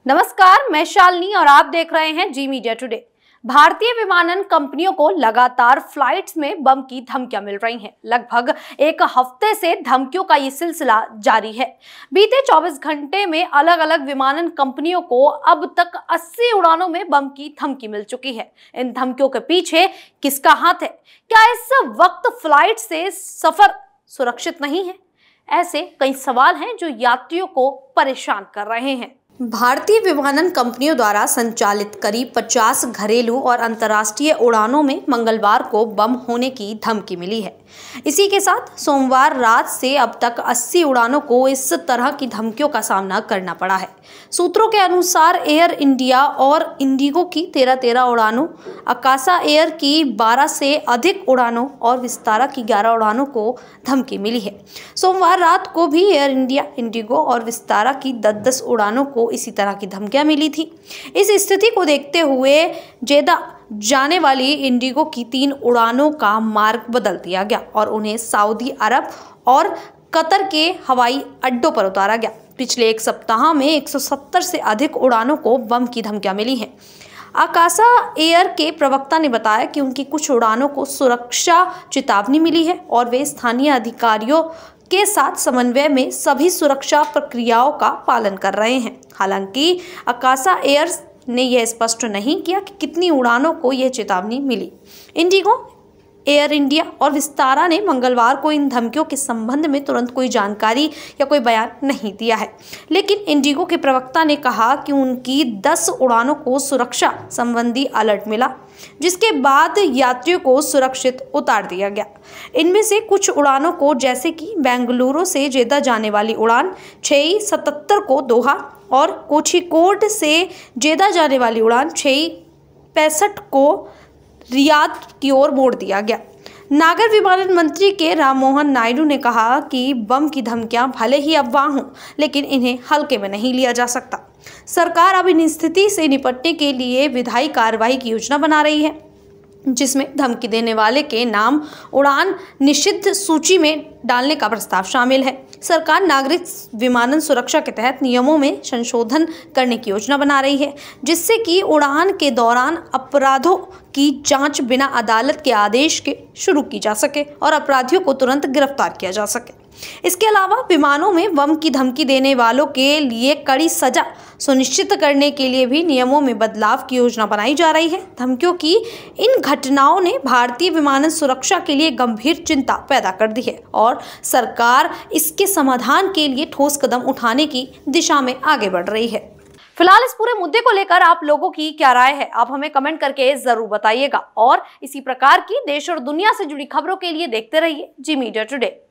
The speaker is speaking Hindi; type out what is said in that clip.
नमस्कार, मैं शालिनी और आप देख रहे हैं जी मीडिया टुडे। भारतीय विमानन कंपनियों को लगातार फ्लाइट्स में बम की धमकियां मिल रही हैं। लगभग एक हफ्ते से धमकियों का ये सिलसिला जारी है। बीते 24 घंटे में अलग अलग विमानन कंपनियों को अब तक 80 उड़ानों में बम की धमकी मिल चुकी है। इन धमकियों के पीछे किसका हाथ है? क्या इस वक्त फ्लाइट से सफर सुरक्षित नहीं है? ऐसे कई सवाल हैं जो यात्रियों को परेशान कर रहे हैं। भारतीय विमानन कंपनियों द्वारा संचालित करीब 50 घरेलू और अंतर्राष्ट्रीय उड़ानों में मंगलवार को बम होने की धमकी मिली है। इसी के साथ सोमवार रात से अब तक 80 उड़ानों को इस तरह की धमकियों का सामना करना पड़ा है। सूत्रों के अनुसार एयर इंडिया और इंडिगो की 13 उड़ानों, अकासा एयर की 12 से अधिक उड़ानों और विस्तारा की 11 उड़ानों को धमकी मिली है। सोमवार रात को भी एयर इंडिया, इंडिगो और विस्तारा की 10 उड़ानों को इसी तरह की धमकियां मिली थी। इस स्थिति को देखते हुए जेदा जाने वाली इंडिगो की 3 उड़ानों का मार्ग बदल दिया गया और उन्हें सऊदी अरब और कतर के हवाई अड्डों पर उतारा गया। पिछले एक सप्ताह में 170 से अधिक उड़ानों को बम की धमकियां मिली हैं। आकासा एयर के प्रवक्ता ने बताया कि उनकी कुछ उड़ानों को सुरक्षा चेतावनी मिली है और वे स्थानीय अधिकारियों के साथ समन्वय में सभी सुरक्षा प्रक्रियाओं का पालन कर रहे हैं। हालांकि आकासा एयर ने यह स्पष्ट नहीं किया कि कितनी उड़ानों को यह चेतावनी मिली। इंडिगो, एयर इंडिया और विस्तारा ने मंगलवार को इन धमकियों के संबंध में तुरंत कोई जानकारी या कोई बयान नहीं दिया है। लेकिन इंडिगो के प्रवक्ता ने कहा कि उनकी 10 उड़ानों को सुरक्षा संबंधी अलर्ट मिला, जिसके बाद यात्रियों को सुरक्षित उतार दिया गया। इनमें से कुछ उड़ानों को, जैसे कि बेंगलुरु से जेदा जाने वाली उड़ान 677 को दोहा और कोझिकोड से जेदा जाने वाली उड़ान 665 को रियाद की ओर मोड़ दिया गया। नागर विमानन मंत्री के राममोहन नायडू ने कहा कि बम की धमकियां भले ही अफवाह हों, लेकिन इन्हें हल्के में नहीं लिया जा सकता। सरकार अब इन स्थिति से निपटने के लिए विधायी कार्रवाई की योजना बना रही है, जिसमें धमकी देने वाले के नाम उड़ान निषिद्ध सूची में डालने का प्रस्ताव शामिल है। सरकार नागरिक विमानन सुरक्षा के तहत नियमों में संशोधन करने की योजना बना रही है, जिससे कि उड़ान के दौरान अपराधों की जांच बिना अदालत के आदेश के शुरू की जा सके और अपराधियों को तुरंत गिरफ्तार किया जा सके। इसके अलावा विमानों में बम की धमकी देने वालों के लिए कड़ी सजा सुनिश्चित करने के लिए भी नियमों में बदलाव की योजना बनाई जा रही है। धमकियों की इन घटनाओं ने भारतीय विमानन सुरक्षा के लिए गंभीर चिंता पैदा कर दी है और सरकार इसके समाधान के लिए ठोस कदम उठाने की दिशा में आगे बढ़ रही है। फिलहाल इस पूरे मुद्दे को लेकर आप लोगों की क्या राय है? आप हमें कमेंट करके जरूर बताइएगा और इसी प्रकार की देश और दुनिया से जुड़ी खबरों के लिए देखते रहिए जी मीडिया टुडे।